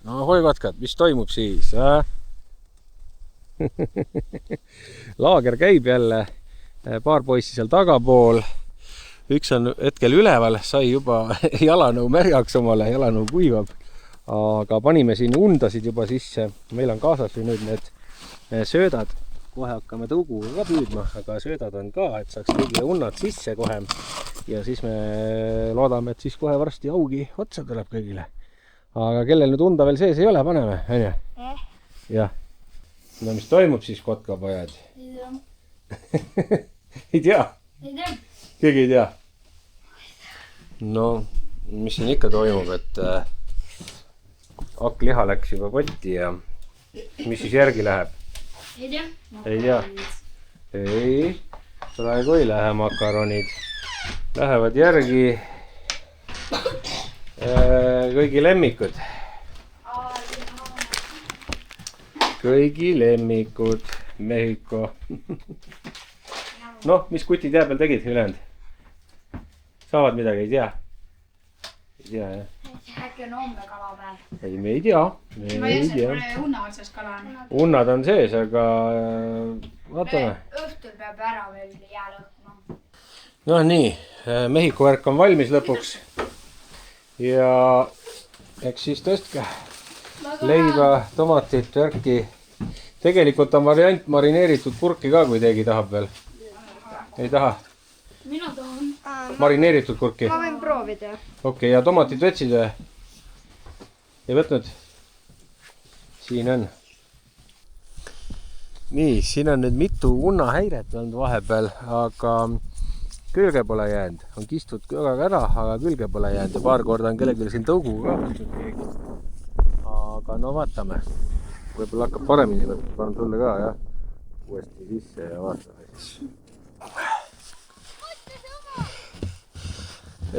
Ahoi kotkad, mis toimub siis? Laager käib jälle, paar poissi seal tagapool. Üks on hetkel üleval, sai juba jalanõu märjaks omale, jalanõu kuivab. Aga panime siin undasid juba sisse. Meil on kaasas nüüd need söödad. Kohe hakkame tõuguga ka püüdma, aga söödad on ka, et saaks kõigile unnad sisse kohe. Ja siis me loodame, et siis kohe varsti augi otsa tuleb kõigile. Aga kellel nüüd unda veel sees ei ole, paneme, onju? Jah. No mis toimub siis, kotkapojad? Ei tea. Ei tea? Ei tea. Keegi ei tea? No, mis siin ikka toimub, et hakkliha läks juba kotti ja mis siis järgi läheb? Ei tea. Ei tea. Ei, praegu ei lähe makaronid. Lähevad järgi kõigi lemmikud. Kõigi lemmikud. Mehhiko. Noh, mis kutid jää peal tegid ülejäänud? Saavad midagi, ei tea? Ei tea, jah? Äkki on homme kala peal. Ei, me ei tea. Ma ei tea, et unna otsas kala on. Unnad on sees, aga vaatame. Õhtul peab ära veel jää lõhkuma. No nii, Mehhiko värk on valmis lõpuks. Ja eks siis tõstke leiba, tomatit, värki. Tegelikult on variant marineeritud kurki ka, kui teegi tahab veel. Ei taha? Mina tahan. Marineeritud kurki? Ma võin proovida. Okei, ja tomatit võtsid või? Ei võtnud? Siin on. Nii, siin on nüüd mitu unnahäiret olnud vahepeal, aga külge pole jäänud. On kistud kõgaga ära, aga külge pole jäänud ja paar korda on kellelgi siin tõuguga ka võtnud keegi. Aga no vaatame. Võib-olla hakkab paremini võtta, panen sulle ka, jah. Uuesti sisse ja vaatame siis.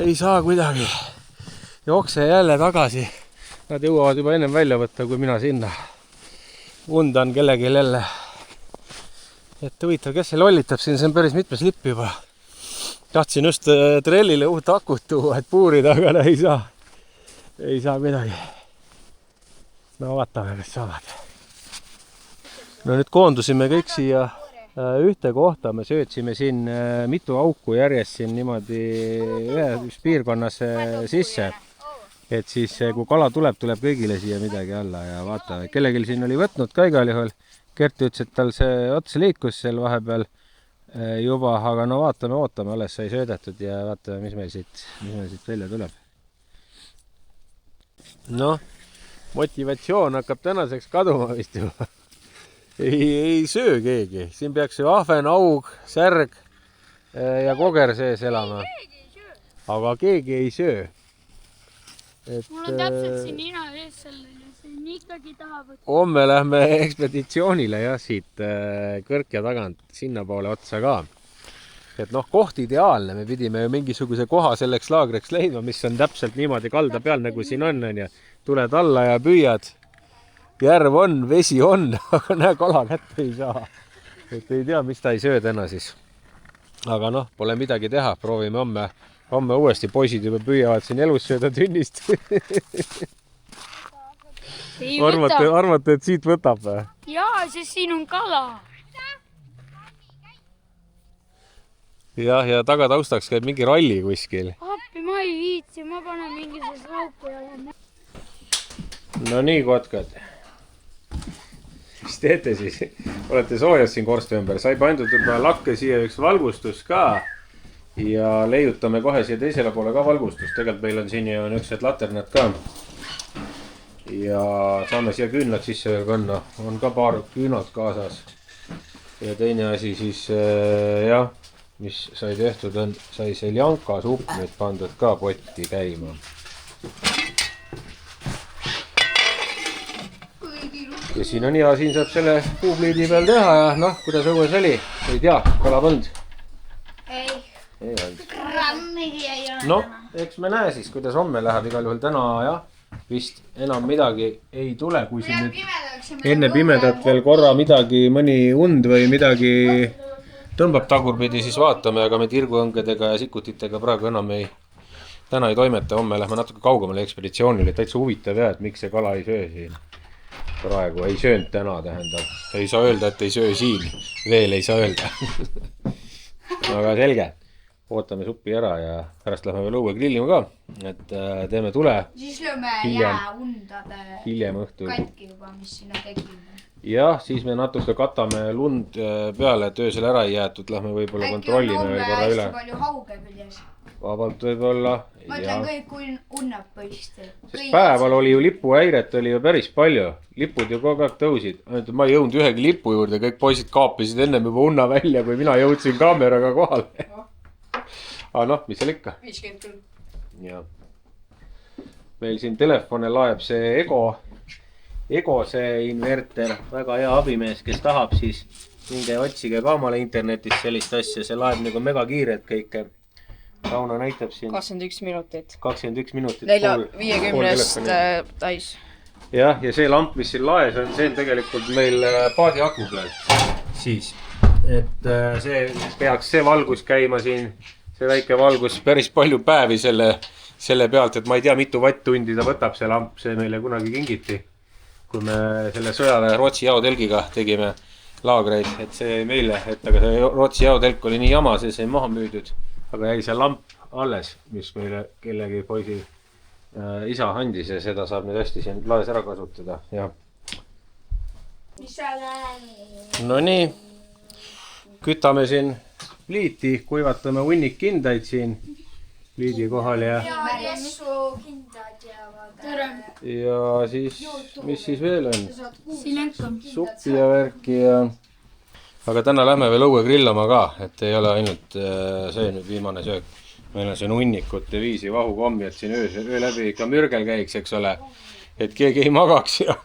Ei saa kuidagi. Jookse jälle tagasi. Nad jõuavad juba ennem välja võtta, kui mina sinna. Undan kellegi jälle. Et huvitav, kes see lollitab siin, see on päris mitmes lippi juba. Tahtsin just trellile uut akut tuua, et puurida, aga ei saa. Ei saa midagi. No vaatame, mis saavad. No nüüd koondusime kõik siia ühte kohta. Me söötsime siin mitu auku järjest siin niimoodi ühes piirkonnas sisse. Et siis kui kala tuleb, tuleb kõigile siia midagi alla ja vaatame. Kellegil siin oli võtnud ka igal juhul. Kerti ütles, et tal see ots liikus seal vahepeal juba, aga no vaatame, ootame, alles sai söödetud ja vaatame, mis meil siit välja tuleb. Noh, motivatsioon hakkab tänaseks kaduma vist juba. Ei söö keegi. Siin peaks ju ahven, aug, särg ja koger sees elama. Aga keegi ei söö. Mul on täpselt siin nina ees sellele. See ikkagi tahab. Homme lähme ekspeditsioonile ja siit kõrkja tagant sinna poole otsa ka. Et noh, koht ideaalne. Me pidime ju mingisuguse koha selleks laagreks leidma, mis on täpselt niimoodi kalda peal, nagu siin on. Ja tuled alla ja püüad. Järv on, vesi on, aga näe, kala kätte ei saa. Et ei tea, mis ta ei söö täna siis. Aga noh, pole midagi teha. Proovime homme uuesti. Poisid juba püüavad siin elus sööda tünnist. Arvate, et siit võtab või? Jaa, siis siin on kala. Jah, ja tagataustaks käib mingi ralli kuskil. Appi, ma ei viitsi, ma panen mingisugust lauku ja lähen. No nii, kotkad. Mis teete siis? Olete soojas siin korste ümber. Sai pandud juba lakke siia üks valgustus ka. Ja leiutame kohe siia teisele poole ka valgustus. Tegelikult meil on siin ju niisugused laternad ka. Ja saame siia küünlad sisse kanna. On ka paar küünad kaasas. Ja teine asi siis, jah, mis sai tehtud on, sai seljanka supp nüüd pandud ka potti käima. Ja siin on hea, siin saab selle puupliidi peal teha ja noh, kuidas õues oli? Ei tea, kala polnud? Ei. Ei olnud. Grammigi ei ole. No, eks me näe siis, kuidas homme läheb igal juhul täna, jah. Vist enam midagi ei tule, kui siin nüüd enne pimedat veel korra midagi, mõni und või midagi tõmbab tagurpidi, siis vaatame, aga me tirguõngedega ja sikutitega praegu enam täna ei toimeta, homme lähme natuke kaugemale ekspeditsioonile, täitsa huvitav jah, et miks see kala ei söö siin praegu, ei söönud täna, tähendab, ei saa öelda, et ei söö siin, veel ei saa öelda. Aga selge, ootame suppi ära ja pärast lähme veel õue grillima ka, et teeme tule. Siis lööme jääundade hiljem õhtul katki juba, mis sinna tegime. Jah, siis me natuke katame lund peale, et öösel ära ei jäetud, lähme võib-olla kontrollime veel korra üle. Äkki on hästi palju hauge küljes. Vabalt võib-olla. Ma ütlen kõik, kui unnab põisti. Sest päeval oli ju lipuhäiret oli ju päris palju. Lipud ju kogu aeg tõusid. Ma ei jõudnud ühegi lipu juurde, kõik poisid kaapisid ennem juba unna välja, kui mina jõudsin kaameraga kohale. Aga noh, mis seal ikka? 50 küll. Ja. Meil siin telefone laeb see Ego see inverter, väga hea abimees, kes tahab, siis minge otsige ka omale internetis sellist asja, see laeb nagu mega kiiret kõike. Rauno näitab siin 21 minutit. 21 minutit. 450 täis. Jah, ja see lamp, mis siin laes on, see on tegelikult meil paadi aku peal. Siis, et see peaks see valgus käima siin, see väike valgus, päris palju päevi selle pealt, et ma ei tea, mitu vatt-tundi ta võtab see lamp, see meile kunagi kingiti. Kui me selle sõjaväe Rootsi jaotelgiga tegime laagreid, et see meile, et aga see Rootsi jaotelk oli nii jama, see sai maha müüdud, aga jäi see lamp alles, mis meile kellegi poisi isa andis ja seda saab nüüd hästi siin laes ära kasutada. Ja. Mis sa läheb? No nii, kütame siin pliiti, kuivatame hunnik kindaid siin pliidi kohal ja Jessu kindad jäävad. ja siis, mis siis veel on? Silenka. Suppi ja värki ja... Aga täna lähme veel õue grillama ka, et ei ole ainult see nüüd viimane söök. Meil on siin hunnikute viisi vahukommi, et siin öö läbi ikka mürgel käiks, eks ole. Et keegi ei magaks ja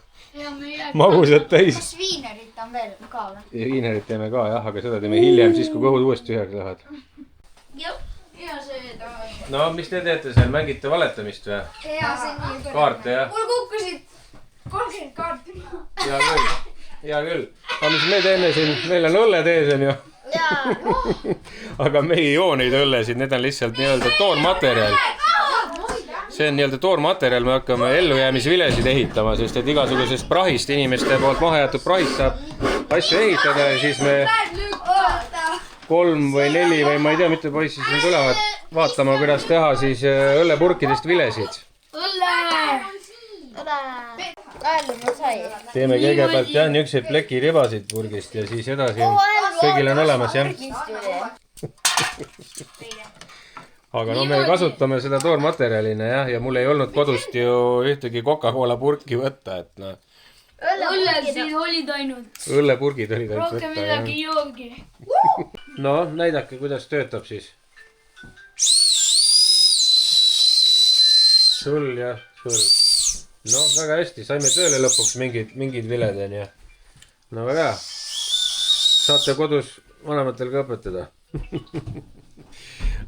magusad täis. Kas viinerit on veel ka või? Ja viinerit teeme ka jah, aga seda teeme hiljem, siis kui kõhud uuesti tühjaks lähevad. Ja see ta on. No mis te teete seal, mängite valetamist või? Ja see on nii. Kaarte jah? Mul kukkusid 30 kaarti. Hea küll. Aga mis me teeme siin, meil on õlled ees on ju. Aga me ei joo neid õllesid, need on lihtsalt nii-öelda toormaterjal. See on nii-öelda toormaterjal, me hakkame ellujäämisvilesid ehitama, sest et igasugusest prahist, inimeste poolt mahajäetud prahist saab asju ehitada ja siis me 3 või 4 või ma ei tea, mitte poissid siin tulevad vaatama, kuidas teha siis õllepurkidest vilesid. Teeme kõigepealt jah, niisuguseid plekiribasid purgist ja siis edasi kõigil on olemas jah. Aga no me kasutame seda toormaterjalina jah, ja mul ei olnud kodust ju ühtegi Coca-Cola purki võtta, et noh. Õllepurgid olid ainult. Õllepurgid olid ainult võtta. Rohkem midagi ei olgi. No, näidake, kuidas töötab siis. Sul ja sul. No, väga hästi. Saime tööle lõpuks mingid viled on ja. No, väga hea. Saate kodus vanematel ka õpetada.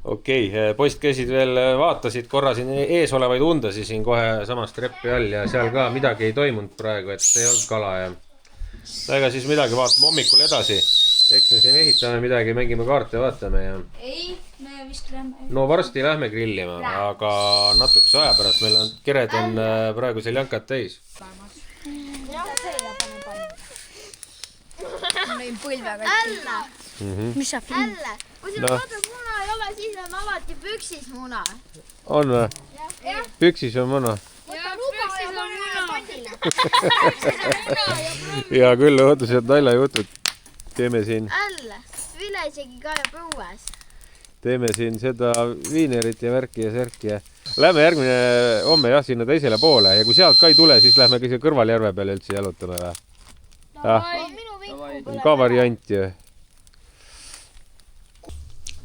Okei, poist käisid veel, vaatasid korra siin ees olevaid undasi siin kohe samast reppi all ja seal ka midagi ei toimunud praegu, et ei olnud kala ja ega siis midagi vaatame hommikul edasi. Eks me siin ehitame midagi, mängime kaarte, vaatame ja... Ei, me vist lähme... No varsti lähme grillima, aga natukese aja pärast meil on kered on praegu seal jankad täis. Älla! Mis sa film? Älle, kui sul kodus muna ei ole, siis on alati püksis muna. On või? Püksis on muna? Võta luba ja pane pandile. Ja küll, oota sealt naljajutud. Teeme siin... Älle, Vile isegi kajab õues. Teeme siin seda viinerit ja värki ja särki ja... Lähme järgmine homme jah, sinna teisele poole ja kui sealt ka ei tule, siis lähme ka kõrvaljärve peale üldse jalutame või? On ka variant ju.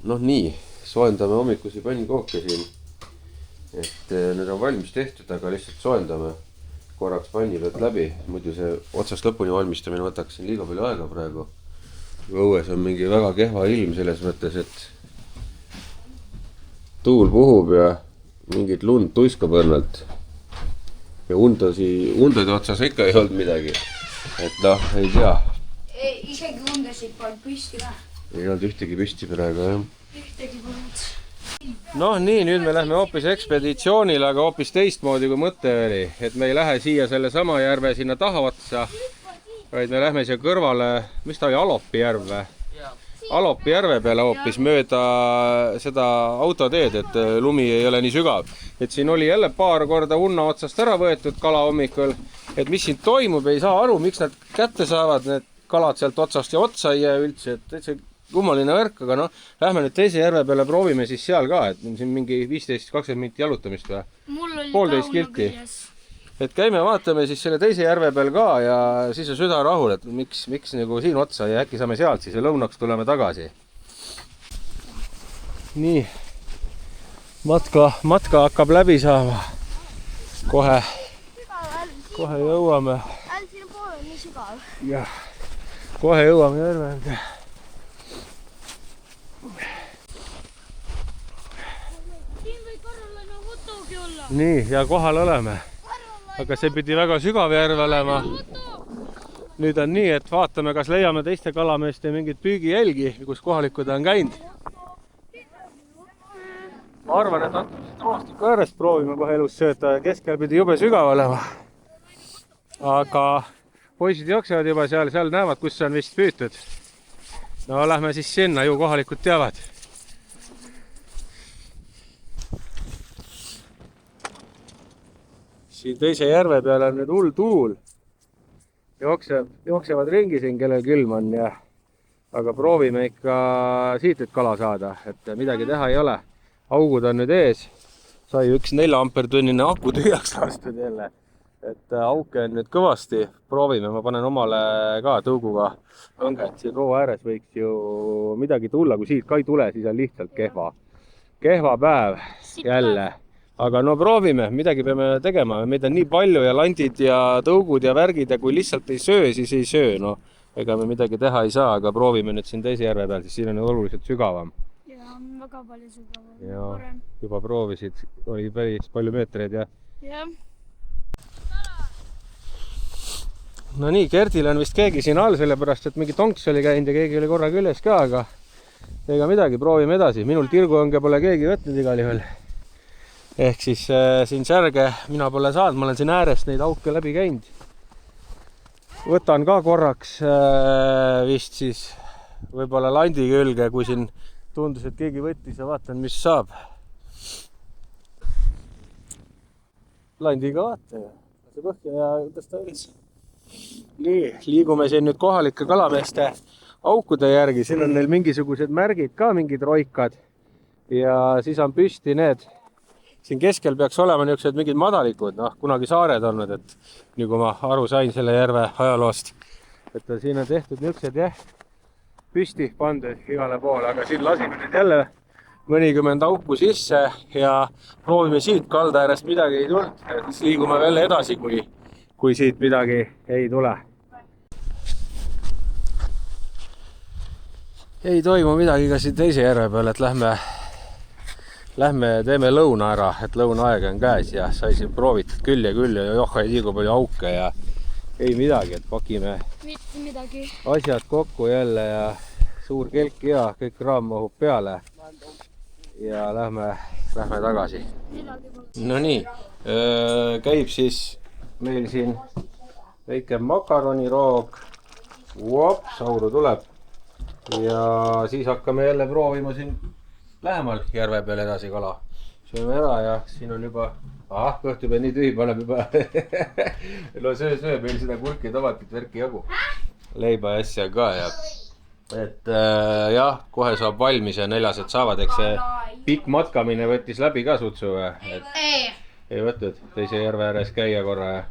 Noh nii, soendame hommikusi pannkooke siin. Et need on valmis tehtud, aga lihtsalt soendame korraks pannipealt läbi. Muidu see otsast lõpuni valmistamine võtaks siin liiga palju aega praegu. Õues on mingi väga kehva ilm selles mõttes, et tuul puhub ja mingit lund tuiskab õnnalt. Ja undade otsas ikka ei olnud midagi. Et noh, ei tea. Isegi undasid polnud püsti ka. Ei olnud ühtegi püsti praegu, jah. Ühtegi polnud. Noh, nii, nüüd me lähme hoopis ekspeditsioonile, aga hoopis teistmoodi kui mõte oli. Et me ei lähe siia selle sama järve sinna taha otsa, vaid me lähme siia kõrvale, mis ta oli, Alopi järv või? Alopi järve peale hoopis mööda seda autoteed, et lumi ei ole nii sügav. Et siin oli jälle paar korda unna otsast ära võetud kala hommikul. Et mis siin toimub, ei saa aru, miks nad kätte saavad, need kalad sealt otsast ja otsa ei jää üldse. Et täitsa kummaline värk, aga noh, lähme nüüd teise järve peale, proovime siis seal ka, et siin mingi 15-20 minutit jalutamist või? Mul oli 1,5 kilti. Et käime vaatame siis selle teise järve peal ka ja siis on süda rahul, et miks nagu siin otsa ja äkki saame sealt siis ja lõunaks tuleme tagasi. Nii, matka hakkab läbi saama. Kohe jõuame. Siin pool on nii sügav. Jah, kohe jõuame järve. Siin või Karolane fotogi olla. Nii, ja kohal oleme. Aga see pidi väga sügav järv olema. Nüüd on nii, et vaatame, kas leiame teiste kalameeste mingit püügijälgi, kus kohalikud on käinud. Ma arvan, et hakkame roostiku äärest proovime kohe elus sööta. Keskel pidi jube sügav olema. Aga poisid jooksevad juba seal näevad, kus on vist püütud. No lähme siis sinna, ju kohalikud teavad. Siin teise järve peal on nüüd hull tuul. Jooksevad ringi siin, kellel külm on. Aga proovime ikka siit kala saada, et midagi teha ei ole. Augud on nüüd ees. Sai üks 4 ampertunnine aku tühjaks lastud jälle. Et auke on nüüd kõvasti. Proovime, ma panen omale ka tõuguga õnge, et siin roo ääres võiks ju midagi tulla. Kui siit ka ei tule, siis on lihtsalt kehva. Kehva päev jälle. Aga no proovime, midagi peame tegema. Meid on nii palju ja landid ja tõugud ja värgid ja kui lihtsalt ei söö, siis ei söö. No, ega me midagi teha ei saa, aga proovime nüüd siin teise järve peal, siis siin on oluliselt sügavam. Ja on väga palju sügavam. Ja juba proovisid, oli päris palju meetreid ja. Jah. No nii, Gerdil on vist keegi siin all, sellepärast, et mingi tonks oli käinud ja keegi oli korra küljes ka, aga ega midagi, proovime edasi. Minul tirguõnge pole keegi võtnud igal juhul. Ehk siis siin särge mina pole saanud, ma olen siin äärest neid auke läbi käinud. Võtan ka korraks vist siis võib-olla landi külge, kui siin tundus, et keegi võttis ja vaatan, mis saab. Landiga vaata ja lase põhja ja tõsta üles. Nii, liigume siin nüüd kohalike kalameeste aukude järgi. Siin on neil mingisugused märgid ka, mingid roikad ja siis on püsti need. Siin keskel peaks olema niisugused mingid madalikud, noh, kunagi saared olnud, et nii kui ma aru sain selle järve ajaloost. Et siin on tehtud niisugused püsti pandud igale poole, aga siin lasime nüüd jälle mõnikümmend auku sisse ja proovime siit kalda äärest midagi ei tulnud. Siis liigume veel edasi, kui siit midagi ei tule. Ei toimu midagi ka siin teise järve peal, et lähme teeme lõuna ära, et lõunaaeg on käes ja sai siin proovitud küll ja joh, ei liigu palju auke ja ei midagi, et pakime midagi. Asjad kokku jälle ja suur kelk ja kõik raam mahub peale ja lähme tagasi. No nii, käib siis meil siin väike makaroniroog, sauru tuleb ja siis hakkame jälle proovima siin lähemal järve peal edasi kala. Sööme ära ja siin on juba, kõht juba nii tühi paneb juba. No söö, meil seda kurki, tomatit, värki jagu. Leiba ja asja ka ja. Et jah, kohe saab valmis ja neljased saavad, eks see pikk matkamine võttis läbi ka sutsu. Ei võtnud teise järve ääres käia korra ja.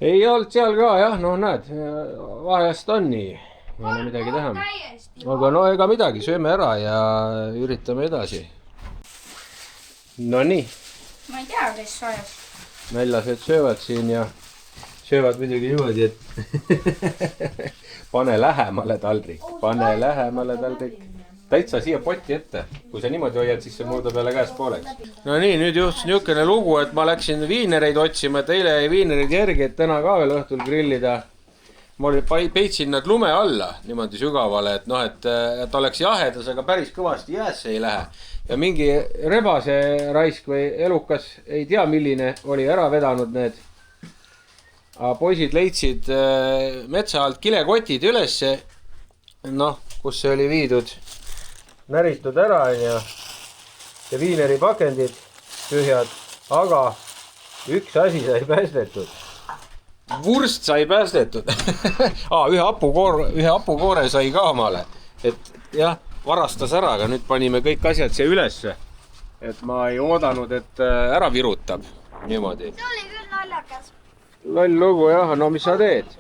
Ei olnud seal ka jah, no näed, vahest on nii. Ei ole midagi teha. Aga no ega midagi, sööme ära ja üritame edasi. No nii. Ma ei tea, kes sajas. Nällased söövad siin ja söövad midagi niimoodi, et pane lähemale taldrik. Täitsa siia potti ette. Kui sa niimoodi hoiad, siis see muudab jälle käest pooleks. No nii, nüüd juhtus niisugune lugu, et ma läksin viinereid otsima, et eile jäi viinereid järgi, et täna ka veel õhtul grillida. ma peitsin nad lume alla niimoodi sügavale, et noh, et oleks jahedas, aga päris kõvasti jäässe ei lähe. Ja mingi rebase raisk või elukas, ei tea milline, oli ära vedanud need. Aga poisid leidsid metsa alt kilekotid ülesse, noh, kus see oli viidud, näritud ära ja viineri pakendid tühjad, aga üks asi sai päästetud. Vurst sai päästetud. Ühe hapukoore sai ka omale. Et jah, varastas ära, aga nüüd panime kõik asjad siia ülesse. Et ma ei oodanud, et ära virutab. Niimoodi. See oli küll naljakas. Loll lugu jah, no mis sa teed?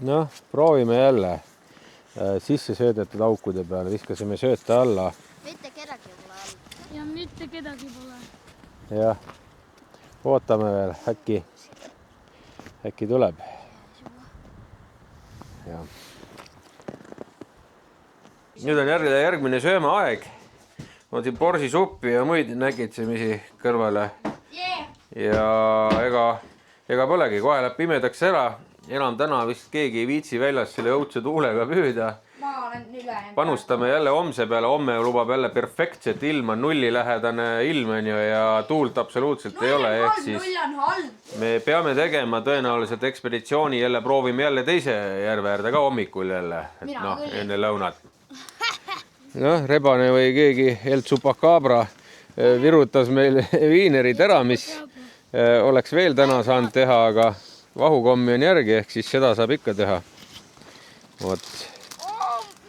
Noh, proovime jälle sisse söödetud aukude peale. Viskasime sööte alla. Mitte kedagi pole all. Ja mitte kedagi pole. Jah, ootame veel, äkki tuleb. Ja. Nüüd on järgmine söömaaeg. On siin borsisuppi ja muid nägitsemisi kõrvale. Ja ega polegi, kohe läheb pimedaks ära. Enam täna vist keegi ei viitsi väljas selle õudse tuulega püüda. Panustame jälle homse peale, homme lubab jälle perfektset ilma, nullilähedane ilm on ju ja tuult absoluutselt ei ole, ehk siis me peame tegema tõenäoliselt ekspeditsiooni, jälle proovime jälle teise järve äärde ka hommikul jälle, et noh, enne lõunat. Noh, rebane või keegi El Chupacabra virutas meil viinerid ära, mis oleks veel täna saanud teha, aga vahukommi on järgi, ehk siis seda saab ikka teha. Vot.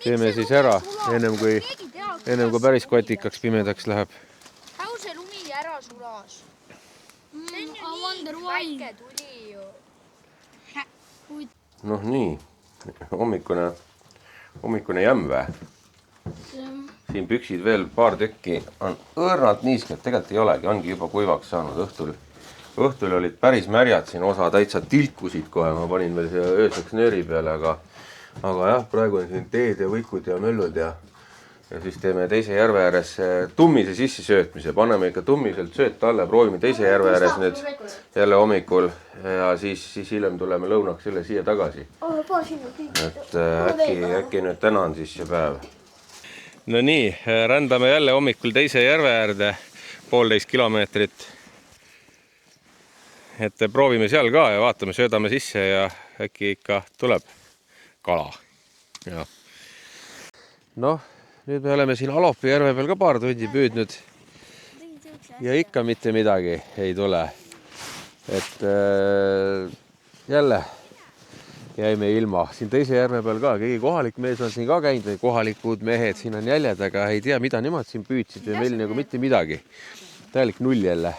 Teeme siis ära, ennem kui päris kotikaks pimedaks läheb. How see lumi ära sulas? See on ju nii väike tuli ju. Noh nii, hommikune jämvä. Siin püksid veel paar tükki on õrnalt niisked, tegelikult ei olegi, ongi juba kuivaks saanud õhtul olid päris märjad, siin osa täitsa tilkusid kohe, ma panin veel siia ööseks nööri peale, aga jah, praegu on siin teed ja võikud ja möllud ja siis teeme teise järve ääres tummise sisse söötmise. Paneme ikka tummiselt sööt alla, proovime teise järve ääres nüüd jälle hommikul ja siis hiljem tuleme lõunaks jälle siia tagasi. Et äkki nüüd täna on siis see päev. No nii, rändame jälle hommikul teise järve äärde 1,5 kilomeetrit. Et proovime seal ka ja vaatame, söödame sisse ja äkki ikka tuleb kala. Ja. Noh, nüüd me oleme siin Alopi järve peal ka paar tundi püüdnud ja ikka mitte midagi ei tule. Et jälle jäime ilma. Siin teise järve peal ka, keegi kohalik mees on siin ka käinud või kohalikud mehed, siin on jäljed, aga ei tea, mida nemad siin püüdsid või meil nagu mitte midagi. Täielik null jälle.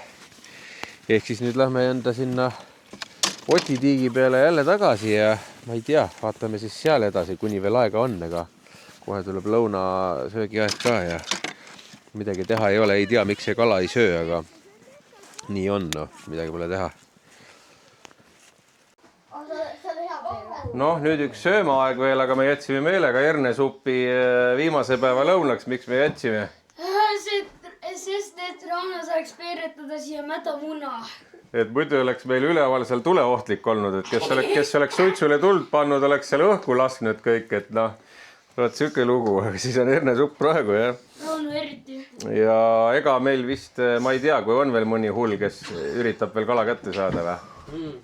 Ehk siis nüüd lähme enda sinna otitiigi peale jälle tagasi ja ma ei tea, vaatame siis seal edasi, kuni veel aega on, aga kohe tuleb lõunasöögiaeg ka ja midagi teha ei ole, ei tea, miks see kala ei söö, aga nii on, noh, midagi pole teha. Noh, nüüd üks söömaaeg veel, aga me jätsime meelega hernesupi viimase päeva lõunaks, miks me jätsime? Sest et Rauno saaks peeretada siia mätamuna. Et muidu oleks meil üleval seal tuleohtlik olnud, et kes oleks suitsule tuld pannud, oleks seal õhku lasknud kõik, et noh, vaat siuke lugu, aga siis on hernesupp praegu, jah. Rauno eriti. Ja ega meil vist, ma ei tea, kui on veel mõni hull, kes üritab veel kala kätte saada või?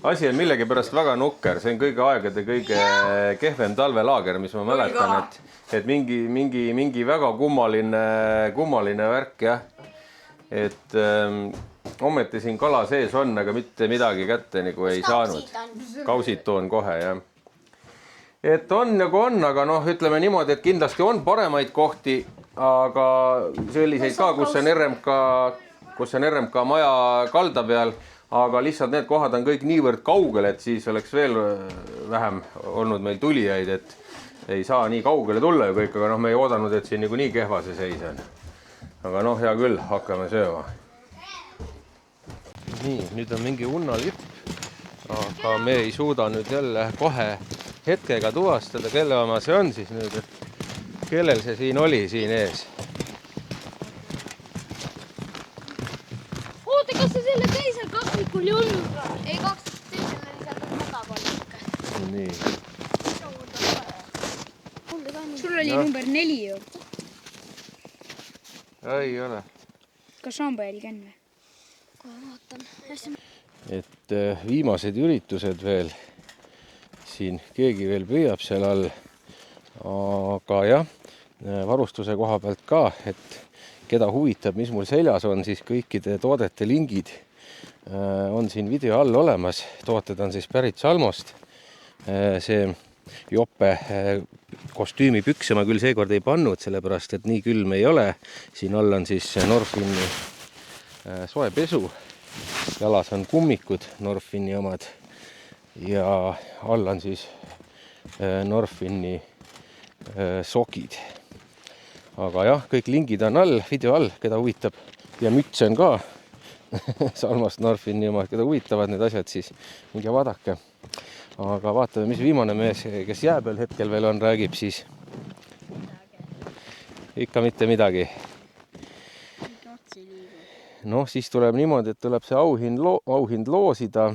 Asi on millegi pärast väga nukker, see on kõige aegade kõige kehvem talvelaager, mis ma mäletan, et mingi väga kummaline värk, jah. Et ometi siin kala sees on, aga mitte midagi kätte nagu ei saanud. Kausid toon kohe, jah. Et on nagu on, aga noh, ütleme niimoodi, et kindlasti on paremaid kohti, aga selliseid ka, kus on RMK maja kalda peal, aga lihtsalt need kohad on kõik niivõrd kaugel, et siis oleks veel vähem olnud meil tulijaid, et ei saa nii kaugele tulla ju kõik, aga noh, me ei oodanud, et siin nagu nii kehva see seis on. Aga noh, hea küll, hakkame sööma. Nii, nüüd on mingi unnalipp, aga me ei suuda nüüd jälle kohe hetkega tuvastada, kelle oma see on siis nüüd, et kellel see siin oli siin ees. Oota, kas see selle teisel kaksikul ei olnud? Ei, teisel oli seal taga palju ikka. nii. sul oli number 4 ju. Ei ole. Kas Samba jälgi on või? Kohe vaatan. Et viimased üritused veel. Siin keegi veel püüab seal all. Aga jah, varustuse koha pealt ka, et keda huvitab, mis mul seljas on, siis kõikide toodete lingid on siin video all olemas. Tooted on siis pärit Salmost. See Joppe kostüümipükse ma küll seekord ei pannud, sellepärast et nii külm ei ole. Siin all on siis Norfini soepesu. Jalas on kummikud, Norfini omad. Ja all on siis Norfini sokid. Aga jah, kõik lingid on all, video all, keda huvitab. Ja müts on ka Salmast Norfini oma, keda huvitavad need asjad, siis minge vaadake. Aga vaatame, mis viimane mees, kes jääbel hetkel veel on, räägib siis. Ikka mitte midagi. Noh, siis tuleb niimoodi, et tuleb see auhind loosida,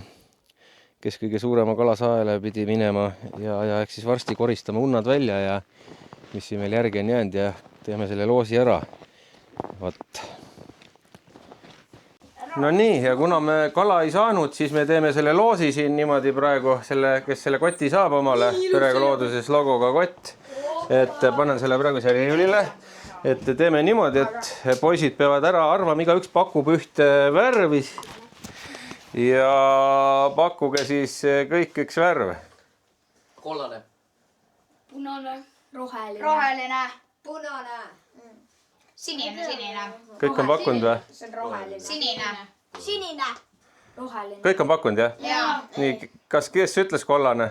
kes kõige suurema kalasaele pidi minema ja eks siis varsti koristame unnad välja ja mis siin meil järgi on jäänud ja teeme selle loosi ära. Vot. No nii, ja kuna me kala ei saanud, siis me teeme selle loosi siin niimoodi praegu, kes selle koti saab omale, Perega looduses logoga kott. Et panen selle praegu siia riiulile. Et teeme niimoodi, et poisid peavad ära arvama, igaüks pakub ühte värvi. Ja pakkuge siis kõik üks värv. Kollane. Punane. Roheline. Roheline. Punane. Sinine. Kõik on pakkunud või? See on roheline. Sinine. Sinine. Roheline. Kõik on pakkunud, jah? Jaa. Nii, kes ütles kollane?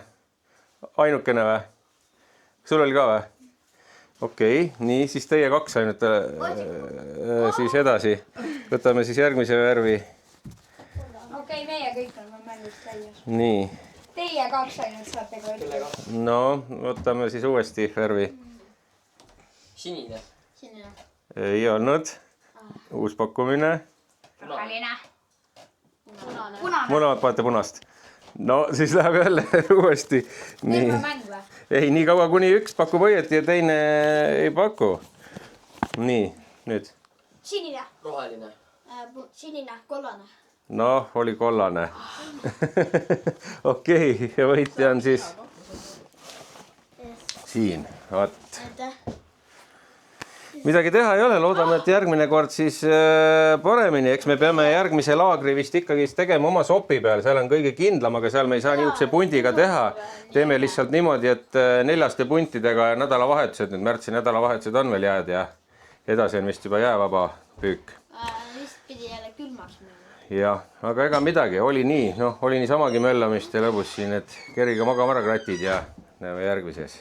Ainukene või? Sul oli ka või? Okei, nii, siis teie kaks ainult siis edasi. Võtame siis järgmise värvi. Okei, meie kõik on mängust väljas. Nii. Teie kaks ainult saate kotti. No, võtame siis uuesti värvi. Sinine. Sinine. Ei olnud. Uus pakkumine. Roheline. Punane. Mõlemad panete punast. No, siis läheb jälle uuesti. Nii. Mäng või? Ei, nii kaua kuni üks pakub õieti ja teine ei paku. Nii, nüüd. Sinine. Roheline. Sinine. Kollane. No, oli kollane. Okei, ja võitja on siis siin. Vaat. Midagi teha ei ole, loodame, et järgmine kord siis paremini. Eks me peame järgmise laagri vist ikkagi tegema oma sopi peal. Seal on kõige kindlam, aga seal me ei saa niisuguse pundiga teha. Teeme lihtsalt niimoodi, et 4 puntidega ja nädalavahetused. Nüüd märtsi nädalavahetused on veel jääd ja edasi on vist juba jäävaba püük. Vist pidi jälle külmaks minema. Jah, aga ega midagi, oli nii. Noh, oli nii samagi möllamist ja lõbus siin, et kerige magama ära kratid ja näeme järgmises.